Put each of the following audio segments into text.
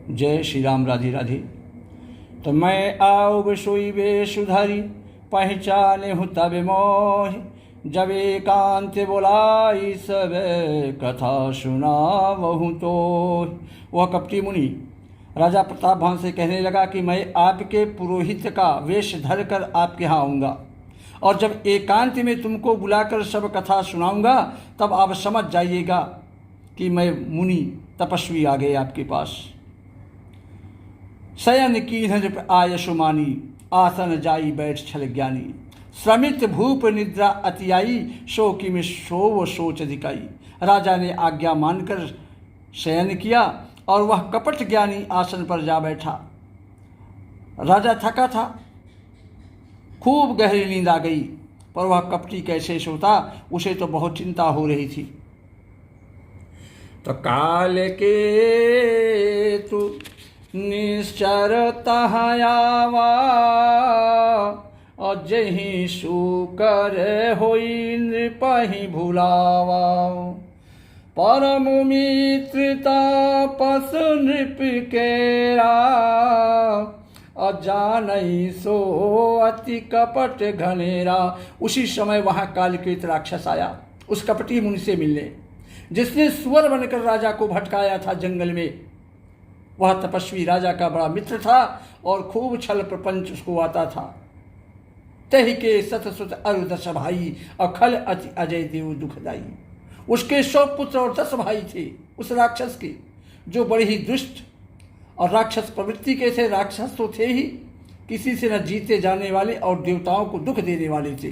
जय श्री राम। राधे राधे। तो मैं आओ बसोई वे सुधारी, पहचाने हूँ तब मोह, जब एकांत बोलाई सब कथा सुना वहूँ तो। वह कपटी मुनि राजा प्रतापभान से कहने लगा कि मैं आपके पुरोहित का वेश धर कर आपके यहाँ आऊँगा, और जब एकांत में तुमको बुलाकर सब कथा सुनाऊँगा तब आप समझ जाइएगा कि मैं मुनि तपस्वी आ गए आपके पास। शयन कीन्ह आयशुमानी, आसन जाई बैठ छल ज्ञानी, श्रमित भूप निद्रा अति आई, शो कि में शोव सोच दिखाई। राजा ने आज्ञा मानकर शयन किया और वह कपट ज्ञानी आसन पर जा बैठा। राजा थका था, खूब गहरी नींद आ गई, पर वह कपटी कैसे सोता, उसे तो बहुत चिंता हो रही थी। तो काल के तू निश्चर तहयावा, और जही सुकर होई नृपहि भुलावा। परम मित्रता पस नृप केरा, और जानई सो अति कपट घनेरा। उसी समय वहाँ कालकेत राक्षस आया उस कपटी मुनि से मिलने, जिसने सुअर बनकर राजा को भटकाया था जंगल में। वह तपस्वी राजा का बड़ा मित्र था और खूब छल प्रपंच उसको आता था। तहि के सत सुत अरु 10 भाई, अखल अति अजय देव दुखदाई। उसके 100 पुत्र और 10 भाई थे उस राक्षस के, जो बड़े ही दुष्ट और राक्षस प्रवृत्ति के थे। राक्षस तो थे ही, किसी से न जीते जाने वाले और देवताओं को दुख देने वाले थे।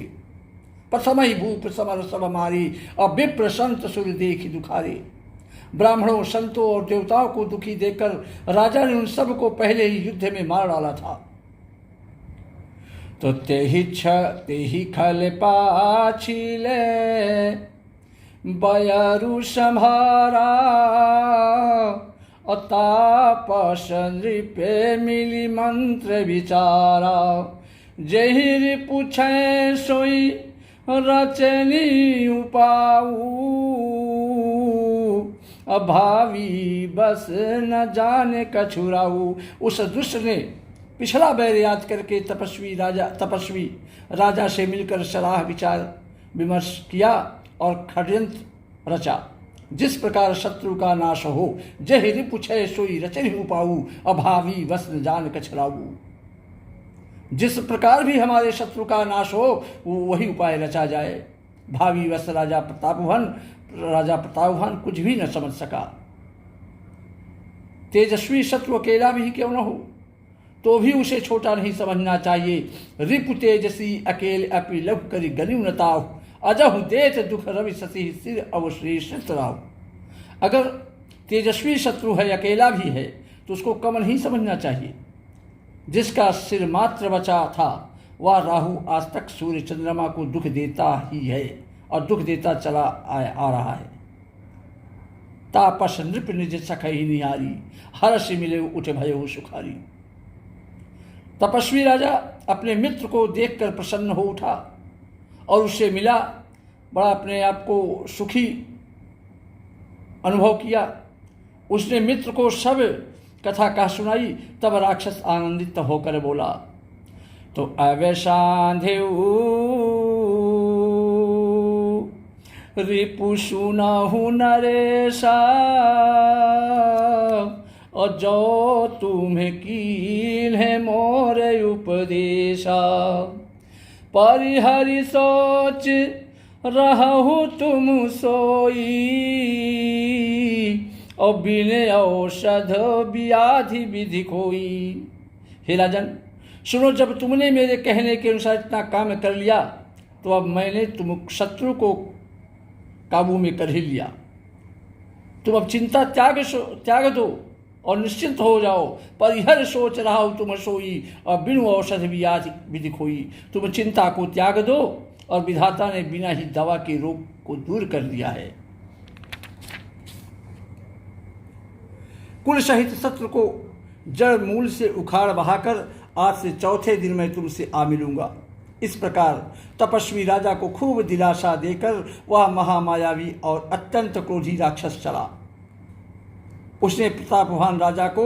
प्रथम ही भूप समर सब मारी, और विप्र संत सुर देखी दुखारे। ब्राह्मणों, संतों और देवताओं को दुखी देखकर राजा ने उन सब को पहले ही युद्ध में मार डाला था। तो तेहि खल पाछिले बयरु संभारा, और तापस नृपे मिली मंत्र विचारा। जहिर पूछे सोई रचनी उपाऊ, अभावी बस न जाने कछुराऊ। उस दुष्ट ने पिछला बैर याद करके तपस्वी राजा से मिलकर सलाह विचार विमर्श किया और षड्यंत्र रचा। जिस प्रकार शत्रु का नाश हो, जहि रिपुछै सोई रचनि उपाऊ, अभावी बस न जान कछुराऊ। जिस प्रकार भी हमारे शत्रु का नाश हो, वो वही उपाय रचा जाए। भावी वश राजा प्रतापभान कुछ भी न समझ सका। तेजस्वी शत्रु अकेला भी क्यों न हो, तो भी उसे छोटा नहीं समझना चाहिए। रिपु तेजसी अकेले अपि लघु करि गलिउ न ताहु, अजहु देत दुख रवि शशि सिर अवश्रेष्ठ राहु। अगर तेजस्वी शत्रु है, अकेला भी है, तो उसको कम नहीं समझना चाहिए। जिसका सिर मात्र बचा था, वह राहु आज तक सूर्य चंद्रमा को दुख देता ही है और दुख देता चला आ रहा है। तापस नृप निज सखहि निहारी, हर्ष मिले उठ भयो सुखारी। तपस्वी राजा अपने मित्र को देखकर प्रसन्न हो उठा और उससे मिला, बड़ा अपने आप को सुखी अनुभव किया। उसने मित्र को सब कथा कह सुनाई। तब राक्षस आनंदित होकर बोला, तो अवसांधेऊ रिपु सुनहु नरेशा, और जो तुम्हें कील है मोरे उपदेशा। परिहरि सोच रहु तुम सोई, और बिने औषध व्याधि विधि कोई। हे राजन, सुनो, जब तुमने मेरे कहने के अनुसार इतना काम कर लिया, तो अब मैंने तुम शत्रु को काबू में कर ही लिया। तुम अब चिंता त्याग दो और निश्चिंत हो जाओ। परिहर सोच रहा हो तुम सोई, और बिनु औषध व्याधि विधि खोई। तुम चिंता को त्याग दो, और विधाता ने बिना ही दवा के रोग को दूर कर दिया है। कुल सहित शत्रु को जड़ मूल से उखाड़ बहाकर आज से चौथे दिन मैं तुमसे आ मिलूंगा। इस प्रकार तपस्वी राजा को खूब दिलासा देकर वह महामायावी और अत्यंत क्रोधी राक्षस चला। उसने प्रतापवान राजा को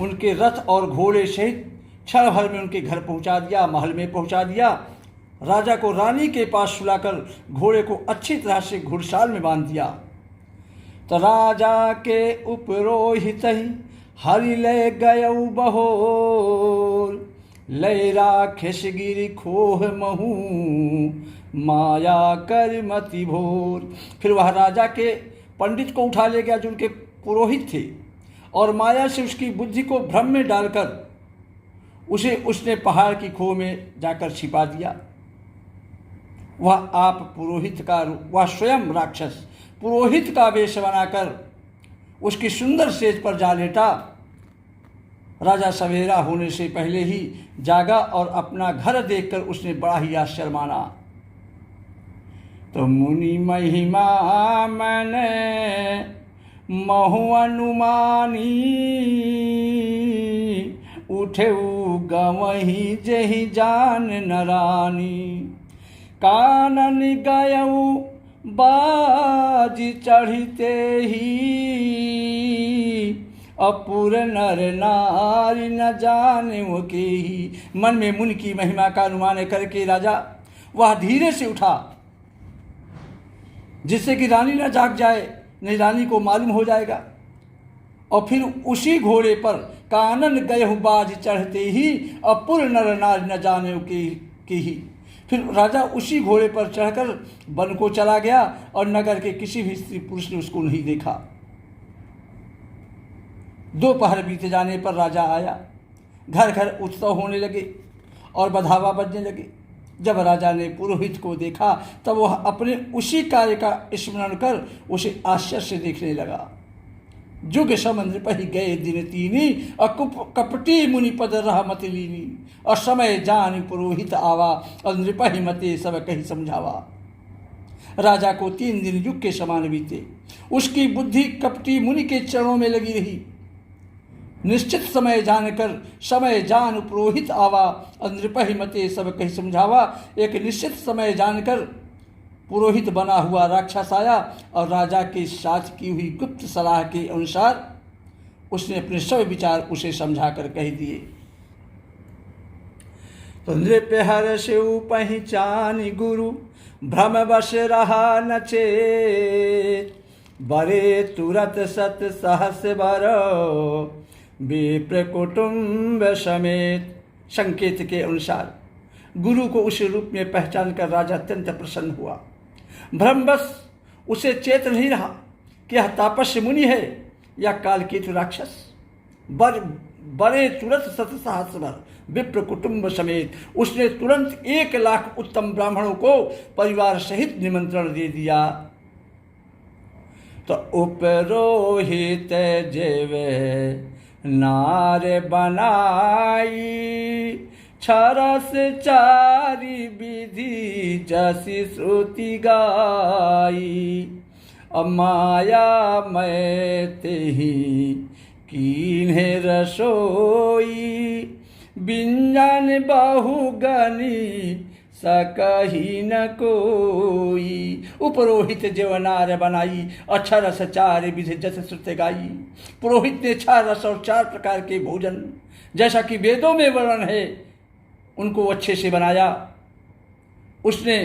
उनके रथ और घोड़े सहित क्षण भर में उनके घर पहुंचा दिया, महल में पहुंचा दिया। राजा को रानी के पास सुलाकर घोड़े को अच्छी तरह से घुड़साल में बांध दिया। तो राजा के उपरोहित ही हरि ले गयऊ बहोर, लय राखेश गिरि खोह महू माया कर मति भोर। फिर वह राजा के पंडित को उठा ले गया जो उनके पुरोहित थे, और माया से उसकी बुद्धि को भ्रम में डालकर उसने पहाड़ की खोह में जाकर छिपा दिया। वह आप पुरोहित का, वह स्वयं राक्षस पुरोहित का वेश बनाकर उसकी सुंदर सेज पर जा लेटा। राजा सवेरा होने से पहले ही जागा और अपना घर देखकर उसने बड़ा ही आश्चर्य माना। तो मुनि महिमा मैंने महु अनुमानी, उठे गवही जही जान नरानी। कानन गयऊ बाज चढ़ते ही, अपुर नर नारी न जाने वो के ही। मन में मुनि की महिमा का अनुमान करके राजा वह धीरे से उठा, जिससे कि रानी न जाग जाए, नहीं रानी को मालूम हो जाएगा। और फिर उसी घोड़े पर कानन गयहु बाज चढ़ते ही, अपुर नर नारी न जाने के ही। फिर राजा उसी घोड़े पर चढ़कर वन को चला गया और नगर के किसी भी स्त्री पुरुष ने उसको नहीं देखा। दोपहर बीते जाने पर राजा आया। घर घर उत्सव होने लगे और बधावा बजने लगे। जब राजा ने पुरोहित को देखा तब वह अपने उसी कार्य का स्मरण कर उसे आश्चर्य से देखने लगा। जुग समंद्र पही गए दिन तीनी, कपटी मुनि पद रह मत लीनी। और समय जान पुरोहित आवा, और नृपहि मते सब कही समझावा। राजा को 3 दिन युग के समान बीते। उसकी बुद्धि कपटी मुनि के चरणों में लगी रही। निश्चित समय जानकर समय जान पुरोहित आवा, और नृपहि मते सब कही समझावा। एक निश्चित समय जानकर पुरोहित बना हुआ राक्षस आया और राजा के साथ की हुई गुप्त सलाह के अनुसार उसने अपने सब विचार उसे समझाकर कह दिए। तो नृप हर शिव पहचान गुरु, भ्रम वश रहा न चेत। बरे तुरत सत सहस बरो, विप्र कुटुंब समेत। संकेत के अनुसार गुरु को उस रूप में पहचान कर राजा अत्यंत प्रसन्न हुआ। भ्रमवश उसे चेत नहीं रहा कि यह तापस्य मुनि है या कालकेतु राक्षस। बड़े तुरंत सत सहस्र भर विप्र कुटुंब समेत उसने तुरंत 1 लाख उत्तम ब्राह्मणों को परिवार सहित निमंत्रण दे दिया। तो उपरोहित जेवे नार बनाई, क्षरस चारि विधि जसि श्रुति गाई। अमाया मैं तेहि कीन्हे रसोई, बिंजन बहुगनी सकही न कोई। उपरोहित जेवनार बनाई, अक्षरस चारि विधि जस श्रुति गाई। पुरोहित ने 6 रस और 4 प्रकार के भोजन जैसा कि वेदों में वर्णन है उनको अच्छे से बनाया। उसने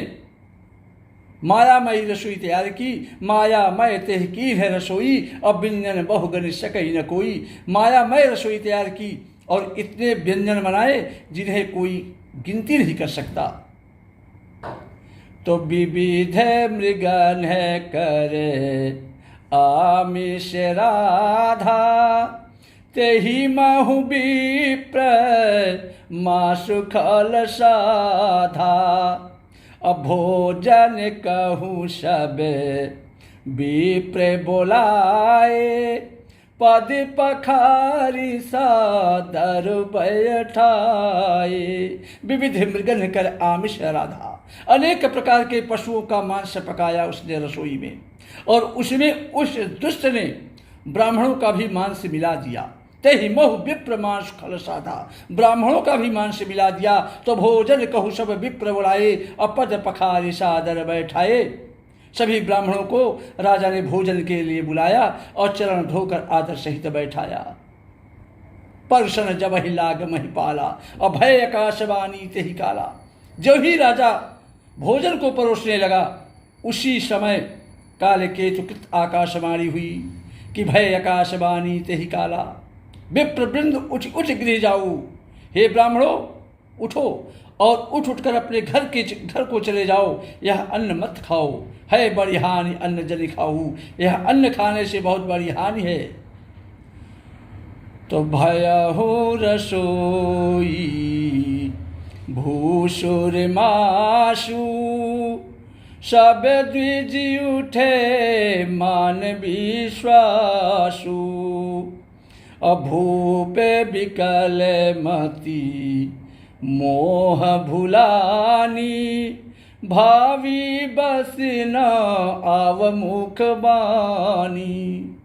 मायामयी रसोई तैयार की। मायामय तेह की है रसोई, अब व्यंजन बहुगनि सकई न कोई। मायामय रसोई तैयार की और इतने व्यंजन बनाए जिन्हें कोई गिनती नहीं कर सकता। तो विविध मृगन है करे आमिष राधा, तेहि महु विप्र मासु खल साधा। अभोजन कहूँ सब विप्र बोलाए, पद पखारी सादर बैठाए। विविध मृगन कर आमिष राधा, अनेक प्रकार के पशुओं का मांस पकाया उसने रसोई में, और उसमें उस दुष्ट ने ब्राह्मणों का भी मांस मिला दिया। तेहि महु विप्र मांस खल साधा, ब्राह्मणों का भी मांस मिला दिया। तो भोजन कहु सब विप्र बुलाए, अपद पखारी सादर बैठाए। सभी ब्राह्मणों को राजा ने भोजन के लिए बुलाया और चरण धोकर आदर सहित बैठाया। परसन जब ही लाग महिपाला, और भय आकाशवाणी ते ही काला। जो ही राजा भोजन को परोसने लगा, उसी समय काले केतुकृत आकाशवाणी हुई कि भय आकाशवाणी ते ही काला। विप्रवृंद उठ उठ गृह जाऊ, हे ब्राह्मणों उठो और उठ कर अपने घर को चले जाओ, यह अन्न मत खाओ, है बड़ी हानि अन्न जनि खाऊ, यह अन्न खाने से बहुत बड़ी हानि है। तो भयहु रसोई भूसुर मासु, सब द्विज उठे मान विश्वासु। अभूपे विकल मति मोह भुलानी, भावी बस न आव मुख बानी।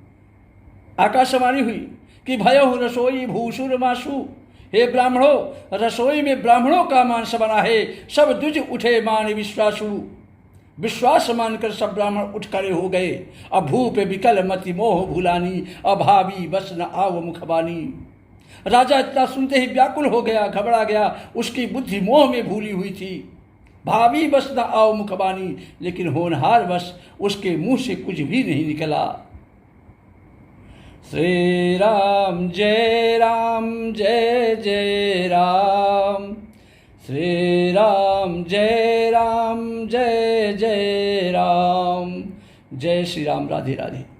आकाशवाणी हुई कि भयहु रसोई भूसुर मासु, हे ब्राह्मणों रसोई में ब्राह्मणों का मांस बना है। सब द्विज उठे मान विश्वासु, विश्वास मानकर सब ब्राह्मण उठ खड़े हो गए। अभूप विकल मति मोह भूलानी, अभावी बस न आव मुखबानी। राजा इतना सुनते ही व्याकुल हो गया, घबरा गया, उसकी बुद्धि मोह में भूली हुई थी। भावी बस न आव मुखबानी, लेकिन होनहार बस उसके मुंह से कुछ भी नहीं निकला। श्री राम जय जय राम, श्री राम जय जय राम। जय श्री राम, राधे राधे।